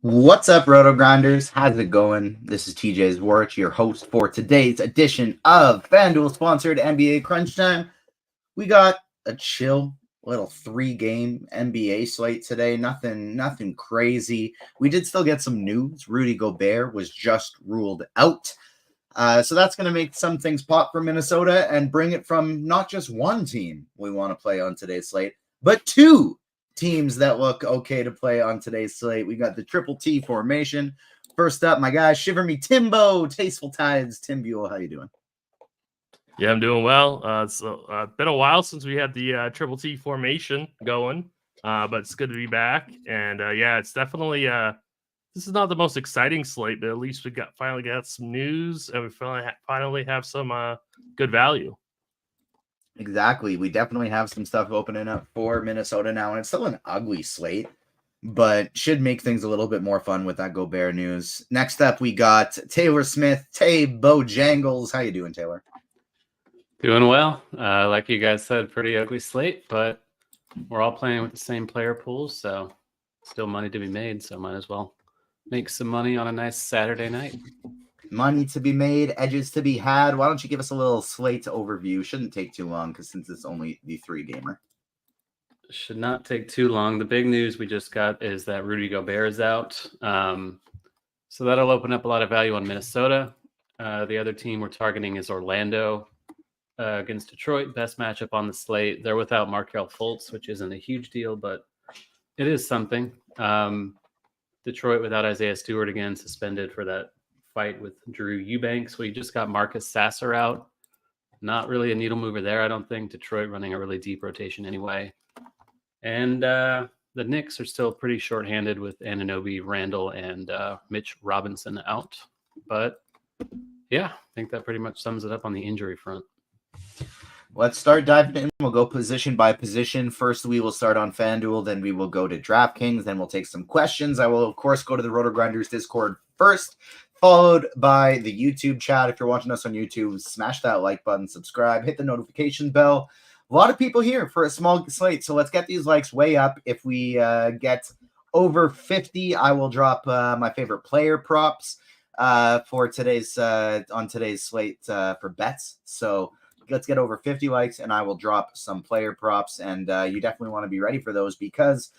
What's up, RotoGrinders? How's it going? This is TJ's Warwick, your host for today's edition of FanDuel sponsored NBA Crunch Time. We got a chill little 3-game NBA slate today. Nothing crazy. We did still get some news. Rudy Gobert was just ruled out. So that's going to make some things pop for Minnesota and bring it from not just one team we want to play on today's slate, but two teams that look okay to play on today's slate. We got the Triple T formation. First up, my guy, Shiver Me Timbo, Tasteful Tides. Tim Buell, how you doing? Yeah, I'm doing well. It's been a while since we had the Triple T formation going, but it's good to be back. And yeah, it's definitely this is not the most exciting slate, but at least we finally got some news, and we finally have some good value. Exactly. We definitely have some stuff opening up for Minnesota now, and it's still an ugly slate, but should make things a little bit more fun with that Gobert news. Next up, we got Taylor Smith, Tay Bojangles. How you doing, Taylor? Doing well. Like you guys said, pretty ugly slate, but we're all playing with the same player pools, so still money to be made, so might as well make some money on a nice Saturday night. Money to be made, edges to be had. Why don't you give us a little slate overview? Shouldn't take too long because since it's only the 3-gamer. Should not take too long. The big news we just got is that Rudy Gobert is out. So that'll open up a lot of value on Minnesota. The other team we're targeting is Orlando against Detroit. Best matchup on the slate. They're without Markelle Fultz, which isn't a huge deal, but it is something. Detroit without Isaiah Stewart again, suspended for that fight with Drew Eubanks. We just got Marcus Sasser out. Not really a needle mover there, I don't think. Detroit running a really deep rotation anyway. And the Knicks are still pretty shorthanded with Anunoby, Randall, and Mitch Robinson out. But yeah, I think that pretty much sums it up on the injury front. Let's start diving in. We'll go position by position. First, we will start on FanDuel. Then we will go to DraftKings. Then we'll take some questions. I will, of course, go to the RotoGrinders Discord first, followed by the YouTube chat. If you're watching us on YouTube, smash that like button, subscribe, hit the notification bell. A lot of people here for a small slate, so let's get these likes way up. If we get over 50, I will drop my favorite player props for today's on today's slate for bets. So let's get over 50 likes, and I will drop some player props, and you definitely want to be ready for those because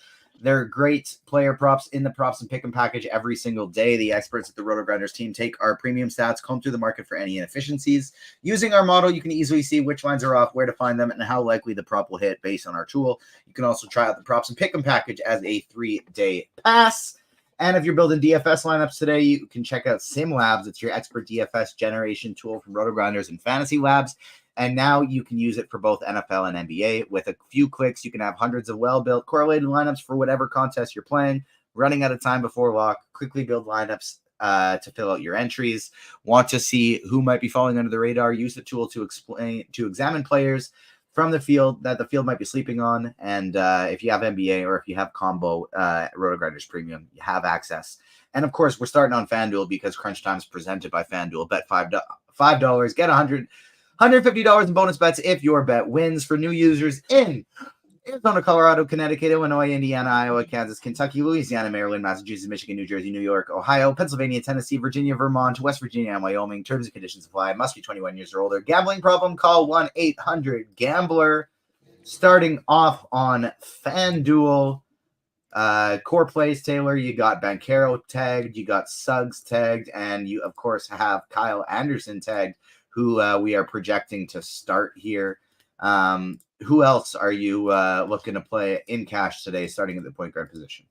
they're great player props in the props and pick 'em package every single day. The experts at the RotoGrinders team take our premium stats, comb through the market for any inefficiencies. Using our model, you can easily see which lines are off, where to find them, and how likely the prop will hit based on our tool. You can also try out the props and pick 'em package as a 3-day pass. And if you're building DFS lineups today, you can check out SimLabs. It's your expert DFS generation tool from RotoGrinders and Fantasy Labs. And now you can use it for both NFL and NBA. With a few clicks, you can have hundreds of well-built correlated lineups for whatever contest you're playing. Running out of time before lock, quickly build lineups to fill out your entries. Want to see who might be falling under the radar? Use the tool to examine players from the field that the field might be sleeping on. And if you have NBA or if you have combo RotoGrinders Premium, you have access. And of course, we're starting on FanDuel because Crunch Time is presented by FanDuel. Bet $5, get $150 in bonus bets if your bet wins. For new users in Arizona, Colorado, Connecticut, Illinois, Indiana, Iowa, Kansas, Kentucky, Louisiana, Maryland, Massachusetts, Michigan, New Jersey, New York, Ohio, Pennsylvania, Tennessee, Virginia, Vermont, West Virginia, and Wyoming. Terms and conditions apply. Must be 21 years or older. Gambling problem? Call 1-800-GAMBLER. Starting off on FanDuel. Core plays, Taylor, you got Banchero tagged, you got Suggs tagged, and you, of course, have Kyle Anderson tagged, who we are projecting to start here. Who else are you looking to play in cash today, starting at the point guard position?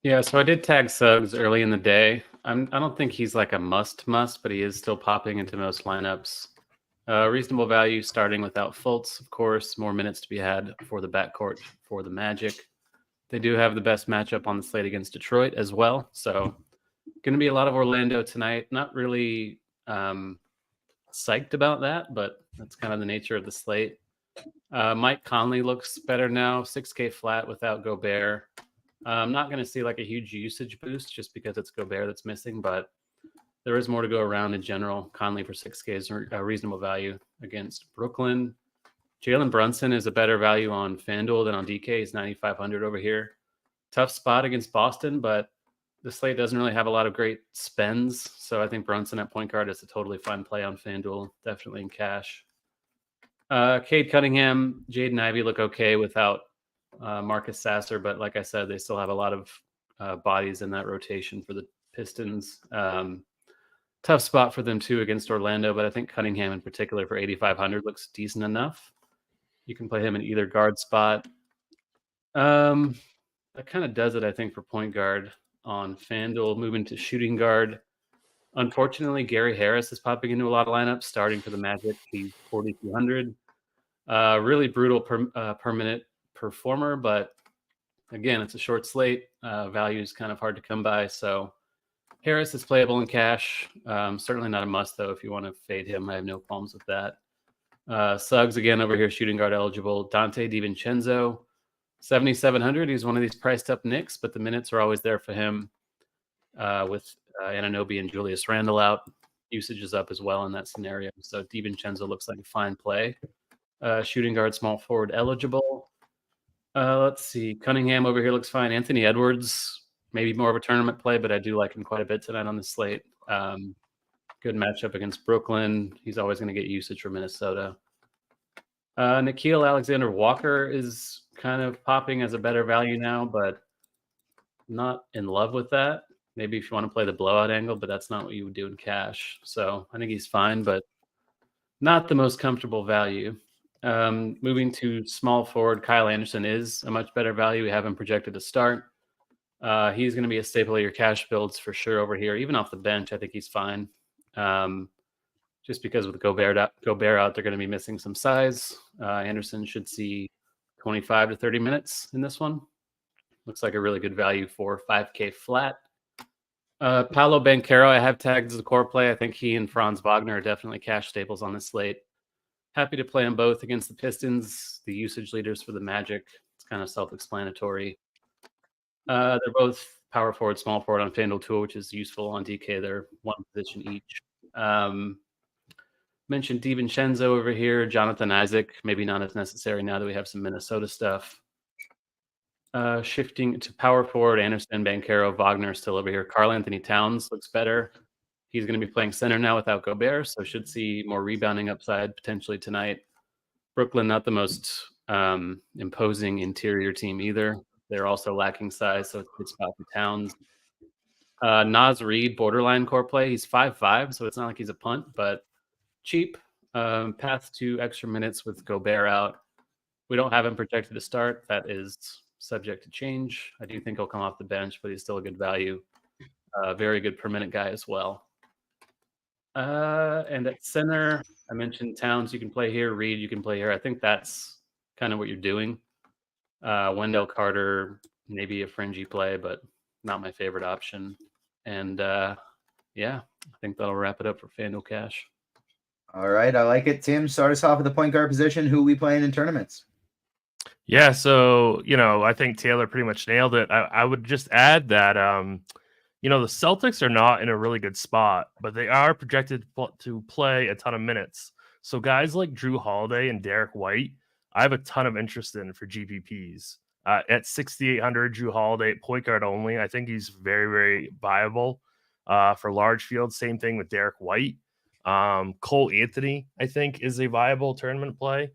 Yeah, so I did tag Suggs early in the day. I don't think he's like a must, but he is still popping into most lineups. Reasonable value starting without Fultz, of course. More minutes to be had for the backcourt for the Magic. They do have the best matchup on the slate against Detroit as well. So going to be a lot of Orlando tonight. Not really psyched about that, but that's kind of the nature of the slate. Mike Conley looks better now, 6K flat without Gobert. I'm not going to see like a huge usage boost just because it's Gobert that's missing, but there is more to go around in general. Conley for 6K is a reasonable value against Brooklyn. Jalen Brunson is a better value on FanDuel than on DK. He's 9,500 over here. Tough spot against Boston, but The slate doesn't really have a lot of great spends, so I think Brunson at point guard is a totally fine play on FanDuel, definitely in cash. Cade Cunningham, Jaden Ivey look okay without Marcus Sasser, but like I said, they still have a lot of bodies in that rotation for the Pistons. Tough spot for them too against Orlando, but I think Cunningham in particular for 8,500 looks decent enough. You can play him in either guard spot. That kind of does it, I think, for point guard on FanDuel. Moving to shooting guard. Unfortunately, Gary Harris is popping into a lot of lineups, starting for the Magic. He's 4,200. Really brutal per minute performer, but again, it's a short slate. Value is kind of hard to come by, so Harris is playable in cash. Certainly not a must, though, if you want to fade him. I have no qualms with that. Suggs, again, over here, shooting guard eligible. Dante DiVincenzo, 7,700. He's one of these priced up Knicks, but the minutes are always there for him with Anunoby and Julius Randle out. Usage is up as well in that scenario. So DiVincenzo looks like a fine play. Shooting guard, small forward eligible. Let's see. Cunningham over here looks fine. Anthony Edwards, maybe more of a tournament play, but I do like him quite a bit tonight on the slate. Good matchup against Brooklyn. He's always going to get usage for Minnesota. Nickeil Alexander-Walker is kind of popping as a better value now, but not in love with that. Maybe if you want to play the blowout angle, but that's not what you would do in cash. So I think he's fine, but not the most comfortable value. Moving to small forward, Kyle Anderson is a much better value. We have him projected to start. He's going to be a staple of your cash builds for sure over here. Even off the bench, I think he's fine. Just because with Gobert out, they're going to be missing some size. Anderson should see 25 to 30 minutes in this one. Looks like a really good value for 5K flat. Paolo Banchero, I have tagged as a core play. I think he and Franz Wagner are definitely cash staples on this slate. Happy to play them both against the Pistons, the usage leaders for the Magic. It's kind of self-explanatory. They're both power forward, small forward on FanDuel Tool, which is useful on DK. They're one position each. Mentioned DiVincenzo over here, Jonathan Isaac, maybe not as necessary now that we have some Minnesota stuff. Shifting to power forward, Anderson, Banchero, Wagner still over here. Karl Anthony Towns looks better. He's going to be playing center now without Gobert, so should see more rebounding upside potentially tonight. Brooklyn, not the most imposing interior team either. They're also lacking size, so it's a good spot for Towns. Naz Reid, borderline core play. He's 5'5", so it's not like he's a punt, but cheap. Path to extra minutes with Gobert out. We don't have him projected to start. That is subject to change. I do think he'll come off the bench, but he's still a good value. Very good per minute guy as well. And at center, I mentioned Towns. You can play here. Reed, you can play here. I think that's kind of what you're doing. Wendell Carter, maybe a fringy play, but not my favorite option. And yeah, I think that'll wrap it up for FanDuel Cash. All right, I like it. Tim, start us off with the point guard position. Who are we playing in tournaments? Yeah, so, I think Taylor pretty much nailed it. I would just add that, the Celtics are not in a really good spot, but they are projected to play a ton of minutes. So guys like Drew Holiday and Derek White, I have a ton of interest in for GPPs. At 6,800, Drew Holiday, point guard only. I think he's very, very viable for large fields. Same thing with Derek White. Cole Anthony, I think, is a viable tournament play.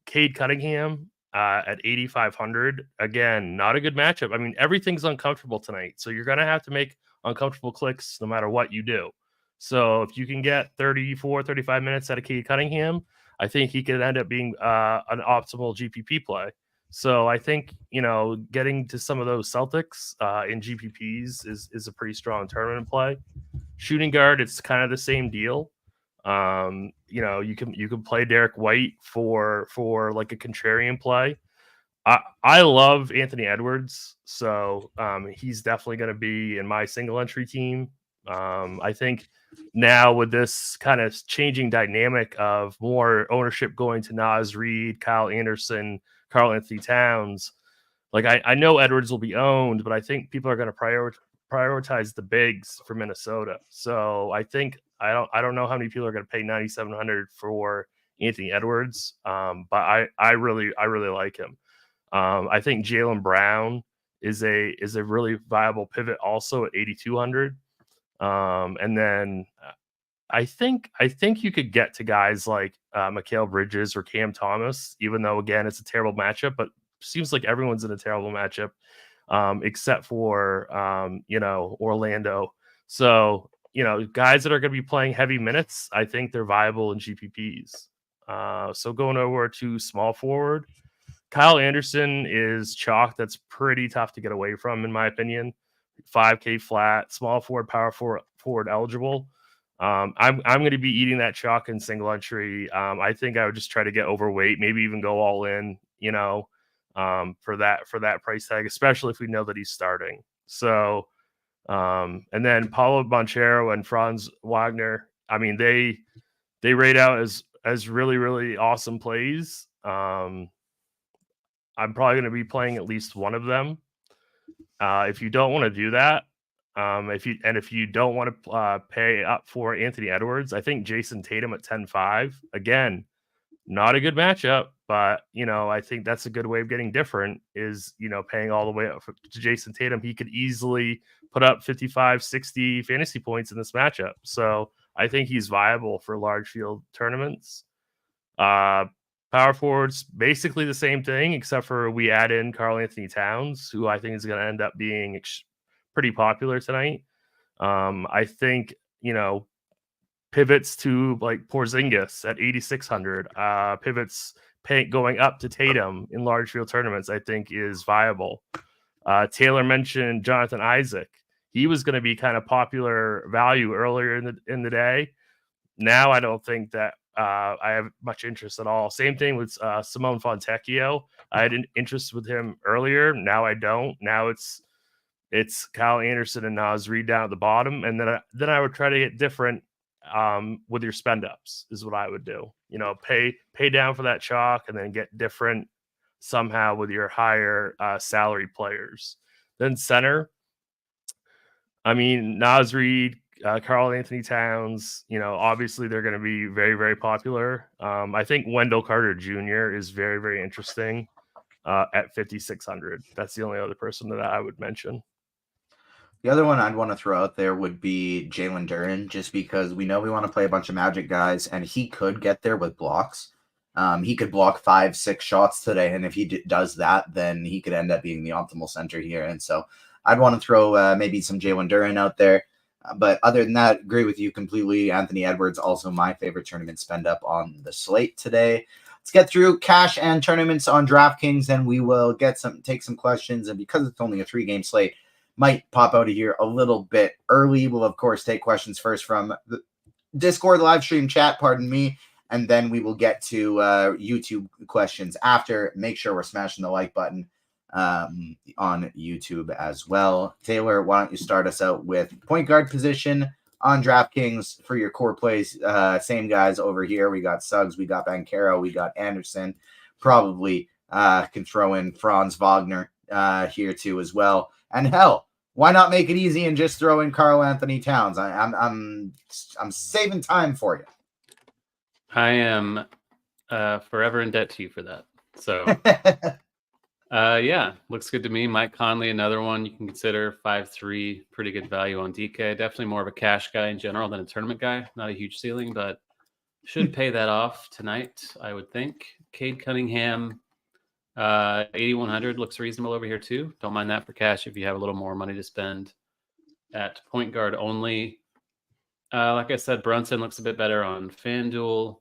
Cade Cunningham at 8,500. Again, not a good matchup. I mean, everything's uncomfortable tonight, so you're going to have to make uncomfortable clicks no matter what you do. So if you can get 34, 35 minutes out of Cade Cunningham, I think he could end up being an optimal GPP play. So I think, getting to some of those Celtics in GPPs is a pretty strong tournament play. Shooting guard, it's kind of the same deal. You can play Derek White for like a contrarian play. I love Anthony Edwards, so he's definitely going to be in my single entry team. I think now with this kind of changing dynamic of more ownership going to Naz Reid, Kyle Anderson, Karl Anthony Towns, like I know Edwards will be owned, but I think people are going to prioritize the bigs for Minnesota. So I think I don't know how many people are going to pay 9,700 for Anthony Edwards, but I really like him. I think Jaylen Brown is a really viable pivot also at 8,200. And then I think you could get to guys like Mikal Bridges or Cam Thomas, even though again it's a terrible matchup, but seems like everyone's in a terrible matchup except for Orlando. So guys that are going to be playing heavy minutes, I think they're viable in GPPs. So going over to small forward, Kyle Anderson is chalk that's pretty tough to get away from, in my opinion. 5K flat, small forward, power forward eligible. I'm going to be eating that chalk in single entry. I think I would just try to get overweight, maybe even go all in, for that price tag, especially if we know that he's starting. So, and then Paulo Banchero and Franz Wagner, I mean, they rate out as really, really awesome plays. I'm probably going to be playing at least one of them. If you don't want to do that, if you don't want to pay up for Anthony Edwards, I think Jason Tatum at 10.5, again, not a good matchup, but I think that's a good way of getting different is paying all the way up to Jason Tatum. He could easily put up 55, 60 fantasy points in this matchup. So I think he's viable for large field tournaments. Power forwards, basically the same thing, except for we add in Karl Anthony Towns, who I think is going to end up being pretty popular tonight. I think, pivots to like Porzingis at 8,600, pivots going up to Tatum in large field tournaments, I think is viable. Taylor mentioned Jonathan Isaac. He was going to be kind of popular value earlier in the day. Now I don't think that I have much interest at all. Same thing with Simone Fontecchio. I had an interest with him earlier. Now I don't. Now it's Kyle Anderson and Naz Reid down at the bottom, and then I would try to get different with your spend ups is what I would do. Pay down for that chalk and then get different somehow with your higher salary players. Then center, I mean, Naz Reid, Karl Anthony Towns, obviously they're going to be very, very popular. I think Wendell Carter Jr. is very, very interesting at 5,600. That's the only other person that I would mention. The other one I'd want to throw out there would be Jalen Duren, just because we know we want to play a bunch of Magic guys, and he could get there with blocks. He could block 5-6 shots today, and if he does that, then he could end up being the optimal center here. And so I'd want to throw maybe some Jalen Duren out there. But other than that, agree with you completely. Anthony Edwards, also my favorite tournament spend up on the slate today. Let's get through cash and tournaments on DraftKings, and we will take some questions. And because it's only a 3-game slate, might pop out of here a little bit early. We'll, of course, take questions first from the Discord live stream chat, and then we will get to YouTube questions after. Make sure we're smashing the like button on YouTube as well. Taylor, why don't you start us out with point guard position on DraftKings for your core plays? Same guys over here. We got Suggs, we got Banchero, we got Anderson. Probably can throw in Franz Wagner here too as well. And hell, why not make it easy and just throw in Karl Anthony Towns? I'm saving time for you. I am forever in debt to you for that. So, yeah, looks good to me. Mike Conley, another one you can consider. 5.3, pretty good value on DK. Definitely more of a cash guy in general than a tournament guy. Not a huge ceiling, but should pay that off tonight, I would think. Cade Cunningham, 8,100 looks reasonable over here too. Don't mind that for cash if you have a little more money to spend. At point guard only, like I said, Brunson looks a bit better on FanDuel.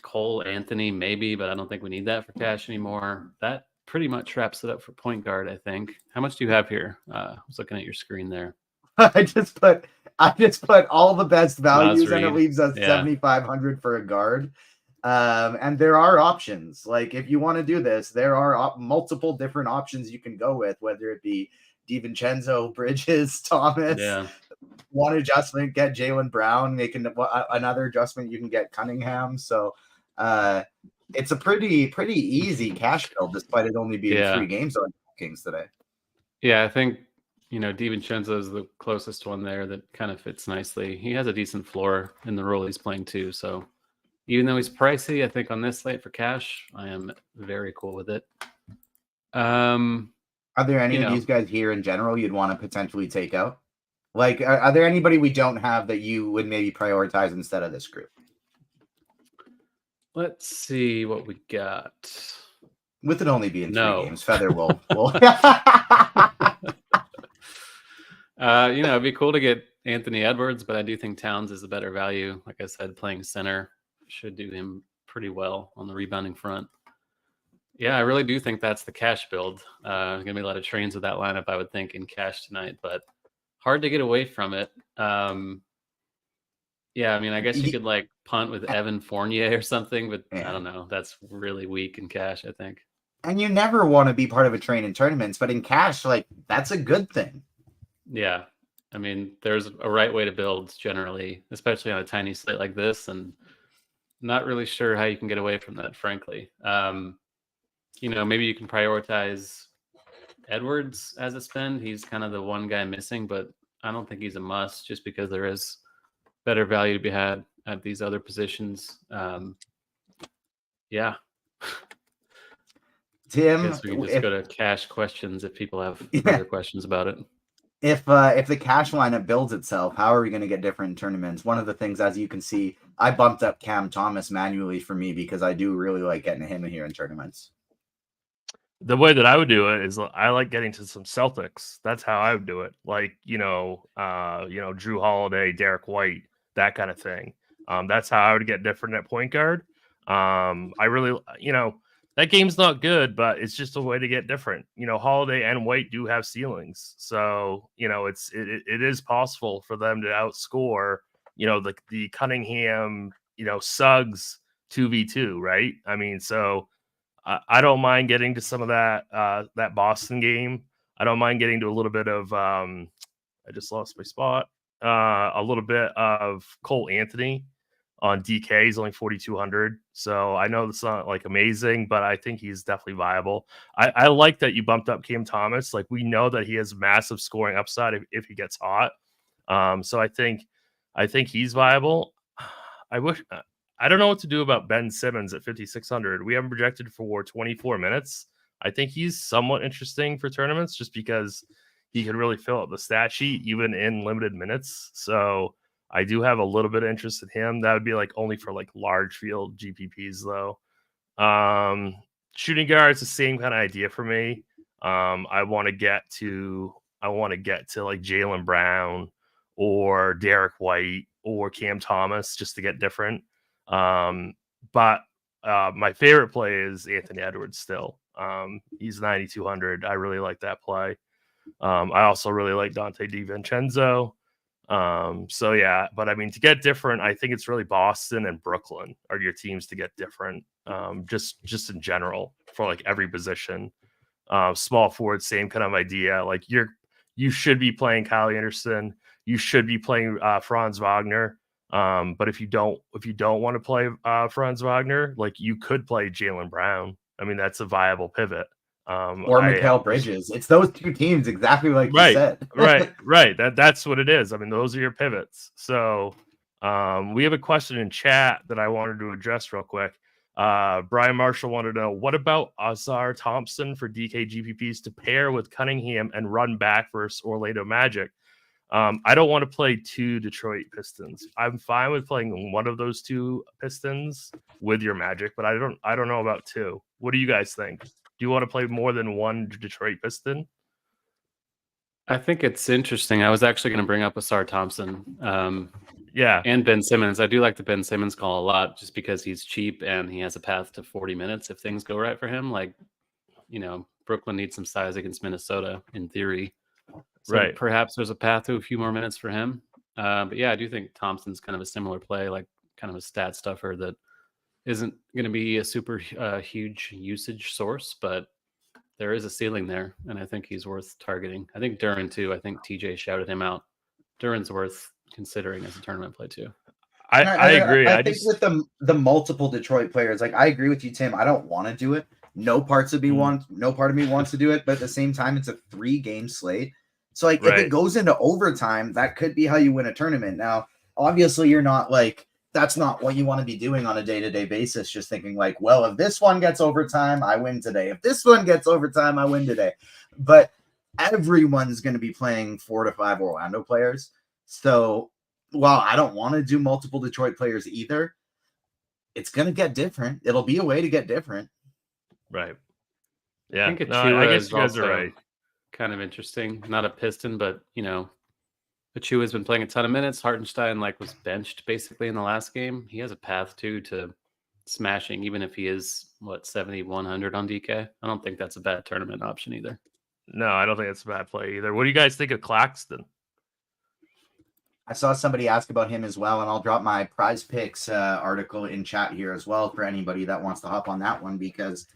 Cole Anthony maybe, but I don't think we need that for cash anymore. That pretty much wraps it up for point guard, I think. How much do you have here? I was looking at your screen there. I just put all the best values, and it leaves us 7,500 for a guard. And there are options. Like, if you want to do this, there are multiple different options you can go with, whether it be DiVincenzo, Bridges, Thomas. Yeah. One adjustment, get Jaylen Brown. Making another adjustment, you can get Cunningham. So it's a pretty easy cash build, despite it only being 3 games on Kings today. Yeah, I think DiVincenzo is the closest one there that kind of fits nicely. He has a decent floor in the role he's playing too. So even though he's pricey, I think on this slate for cash, I am very cool with it. Are there any of these guys here in general you'd want to potentially take out? Like, are there anybody we don't have that you would maybe prioritize instead of this group? Let's see what we got. With it only being 3 games, Feather will. It'd be cool to get Anthony Edwards, but I do think Towns is a better value. Like I said, playing center should do him pretty well on the rebounding front. Yeah, I really do think that's the cash build. There's going to be a lot of trains with that lineup, I would think, in cash tonight, but hard to get away from it. Yeah, I mean, I guess you could like punt with Evan Fournier or something, but I don't know. That's really weak in cash, I think. And you never want to be part of a train in tournaments, but in cash, like, that's a good thing. Yeah. I mean, there's a right way to build generally, especially on a tiny slate like this, and not really sure how you can get away from that, frankly. Maybe you can prioritize Edwards as a spend. He's kind of the one guy missing, but I don't think he's a must just because there is better value to be had at these other positions. Yeah. Tim, I guess we can just go to cash questions if people have further questions about it. If the cash lineup builds itself, how are we going to get different in tournaments? One of the things, as you can see, I bumped up Cam Thomas manually for me because I do really like getting him in here in tournaments. The way that I would do it is I like getting to some Celtics. That's how I would do it. Like, Drew Holiday, Derek White, that kind of thing. That's how I would get different at point guard. I really, that game's not good, but it's just a way to get different. Holiday and White do have ceilings. So, it is possible for them to outscore, the Cunningham, Suggs 2v2, right? I mean, so I don't mind getting to some of that Boston game. I don't mind getting to a little bit of I just lost my spot. A little bit of Cole Anthony on DK. He's only 4,200. So I know that's not like amazing, but I think he's definitely viable. I like that you bumped up Cam Thomas. Like, we know that he has massive scoring upside if he gets hot. So I think he's viable. I don't know what to do about Ben Simmons at 5,600. We haven't projected for 24 minutes. I think he's somewhat interesting for tournaments just because he can really fill up the stat sheet even in limited minutes. So I do have a little bit of interest in him. That would be like only for like large field GPPs though. Shooting guard is the same kind of idea for me. I want to get to like Jaylen Brown or Derek White or Cam Thomas just to get different. But my favorite play is Anthony Edwards still. He's 9,200. I really like that play. I also really like Dante DiVincenzo. So yeah, but I mean, to get different, I think it's really Boston and Brooklyn are your teams to get different. Just in general for like every position. Small forward, same kind of idea. Like you should be playing Kyle Anderson. You should be playing Franz Wagner. But if you don't want to play Franz Wagner, like you could play Jaylen Brown. I mean, that's a viable pivot. Or Mikal Bridges. It's those two teams, exactly like you said. right. That's what it is. I mean, those are your pivots. So we have a question in chat that I wanted to address real quick. Brian Marshall wanted to know, what about Azar Thompson for DK GPPs to pair with Cunningham and run back versus Orlando Magic? I don't want to play 2 Detroit Pistons. I'm fine with playing one of those 2 Pistons with your Magic, but I don't know about 2. What do you guys think? Do you want to play more than one Detroit Piston? I think it's interesting. I was actually going to bring up Azar Thompson. Yeah. And Ben Simmons. I do like the Ben Simmons call a lot just because he's cheap and he has a path to 40 minutes if things go right for him. Like, Brooklyn needs some size against Minnesota in theory. So right. Perhaps there's a path to a few more minutes for him. But yeah, I do think Thompson's kind of a similar play, like kind of a stat stuffer that isn't going to be a super huge usage source, but there is a ceiling there, and I think he's worth targeting. I think Duran too. I think TJ shouted him out. Duran's worth considering as a tournament play too. I agree. I think with the multiple Detroit players, like I agree with you, Tim. I don't want to do it. No part of me wants to do it, but at the same time, it's a 3-game slate. So like if it goes into overtime, that could be how you win a tournament. Now, obviously, you're not like, that's not what you want to be doing on a day-to-day basis. Just thinking like, well, if this one gets overtime, I win today. If this one gets overtime, I win today. but everyone's going to be playing 4 to 5 Orlando players. So while I don't want to do multiple Detroit players either, it's going to get different. It'll be a way to get different. Right. Yeah. I think No, I guess is you guys are also right. kind of interesting. Not a Piston, but Achua's been playing a ton of minutes. Hartenstein was benched basically in the last game. He has a path too to smashing, even if he is 7,100 on DK. I don't think that's a bad tournament option either. No, I don't think it's a bad play either. What do you guys think of Claxton? I saw somebody ask about him as well, and I'll drop my Prize Picks article in chat here as well for anybody that wants to hop on that one, because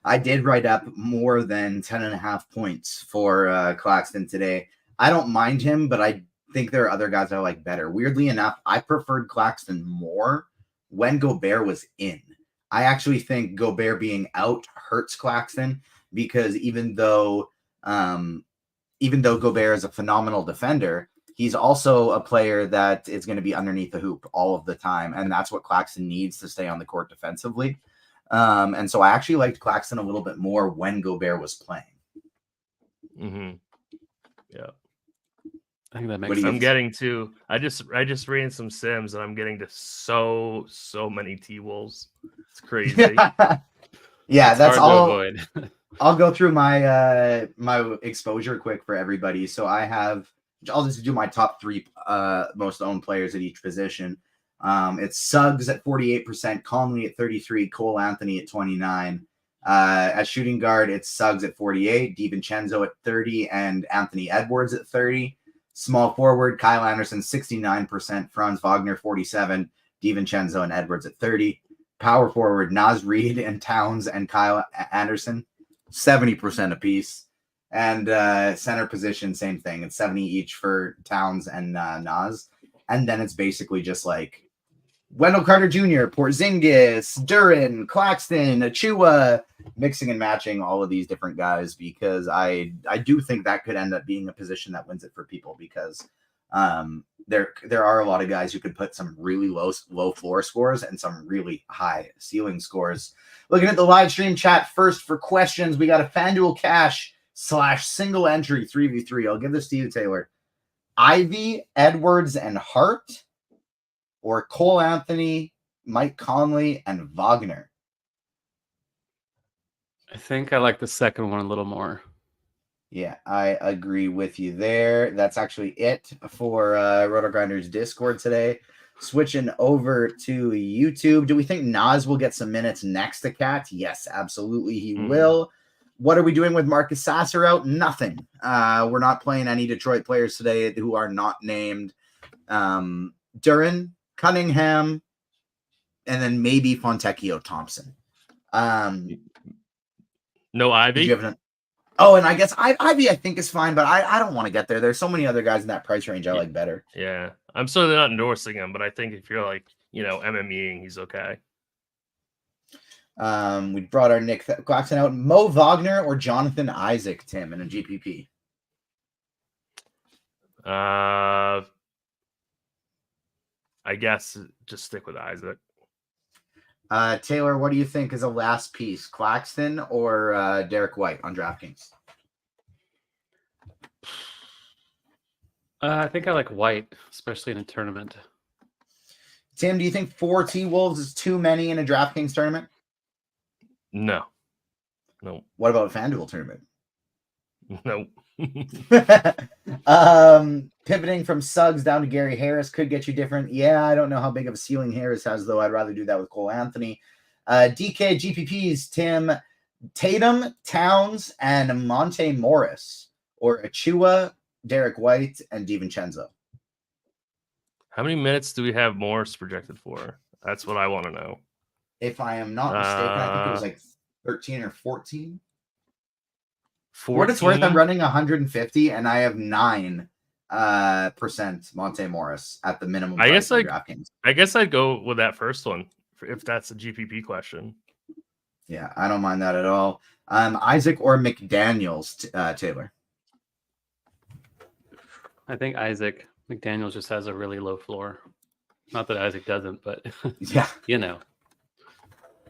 I did write up more than 10.5 points for Claxton today. I don't mind him, but I think there are other guys I like better. Weirdly enough, I preferred Claxton more when Gobert was in. I actually think Gobert being out hurts Claxton, because even though Gobert is a phenomenal defender, he's also a player that is going to be underneath the hoop all of the time, and that's what Claxton needs to stay on the court defensively. And so I actually liked Claxton a little bit more when Gobert was playing. Mm-hmm. Yeah. I think that makes sense. I'm getting to. I just ran some sims, and I'm getting to so many T-Wolves. It's crazy. Yeah, that's all. Avoid. I'll go through my my exposure quick for everybody. So I'll just do my top 3 most owned players at each position. It's Suggs at 48%, Conley at 33%, Cole Anthony at 29%. At shooting guard, it's Suggs at 48%, DiVincenzo at 30%, and Anthony Edwards at 30%. Small forward, Kyle Anderson 69%, Franz Wagner 47%, DiVincenzo and Edwards at 30%. Power forward, Naz Reid and Towns and Kyle Anderson 70% apiece. And center position, same thing. It's 70 each for Towns and Naz. And then it's basically just like Wendell Carter Jr., Porzingis, Duran, Claxton, Achua, mixing and matching all of these different guys, because I do think that could end up being a position that wins it for people, because there are a lot of guys who could put some really low floor scores and some really high ceiling scores. Looking at the live stream chat first for questions, we got a FanDuel Cash / single entry 3v3. I'll give this to you, Taylor. Ivy, Edwards, and Hart, or Cole Anthony, Mike Conley, and Wagner? I think I like the second one a little more. Yeah, I agree with you there. That's actually it for RotoGrinders Discord today. Switching over to YouTube. Do we think Naz will get some minutes next to Cat? Yes, absolutely he will. What are we doing with Marcus Sasser out? Nothing. We're not playing any Detroit players today who are not named Duran, Cunningham, and then maybe Fontecchio Thompson. No Ivy? Oh, and I guess Ivy I think is fine, but I don't want to get there. There's so many other guys in that price range I like better. Yeah. I'm certainly not endorsing him, but I think if you're MMEing, he's okay. We brought our Nick Claxton out. Mo Wagner or Jonathan Isaac, Tim, in a GPP? I guess just stick with Isaac. Taylor, what do you think is a last piece, Claxton or Derek White on DraftKings? I think I like White, especially in a tournament. Tim, do you think 4 T-Wolves is too many in a DraftKings tournament? No. What about a FanDuel tournament? No. Pivoting from Suggs down to Gary Harris could get you different. Yeah, I don't know how big of a ceiling Harris has, though. I'd rather do that with Cole Anthony. DK GPPs, Tim, Tatum, Towns, and Monte Morris, or Achua, Derek White, and DiVincenzo. How many minutes do we have Morris projected for? That's what I want to know. If I am not mistaken, I think it was like 13 or 14. For what it's worth, I'm running 150, and I have 9% Monte Morris at the minimum price on DraftKings. I guess I'd go with that first one if that's a GPP question. Yeah, I don't mind that at all. Isaac or McDaniels, Taylor? I think Isaac. McDaniels just has a really low floor. Not that Isaac doesn't, but yeah,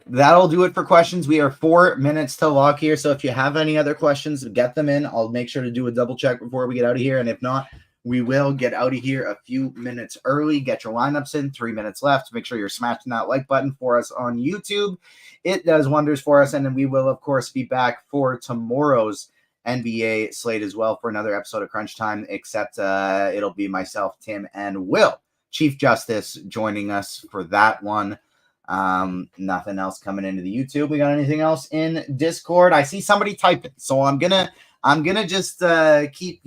that'll do it for questions. We are 4 minutes to lock here. So if you have any other questions, get them in. I'll make sure to do a double check before we get out of here. And if not, we will get out of here a few minutes early. Get your lineups in. 3 minutes left. Make sure you're smashing that like button for us on YouTube. It does wonders for us. And then we will, of course, be back for tomorrow's NBA slate as well for another episode of Crunch Time, except it'll be myself, Tim, and Will, Chief Justice, joining us for that one. Nothing else coming into the YouTube. We got anything else in Discord? I see somebody typing, so I'm gonna just keep,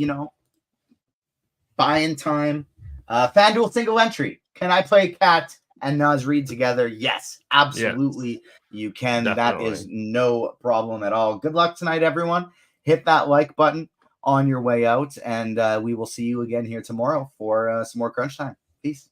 buying time. FanDuel single entry. Can I play Cat and Naz Reid together? Yes, absolutely. Yes. You can. Definitely. That is no problem at all. Good luck tonight, everyone. Hit that like button on your way out, and we will see you again here tomorrow for some more Crunch Time. Peace.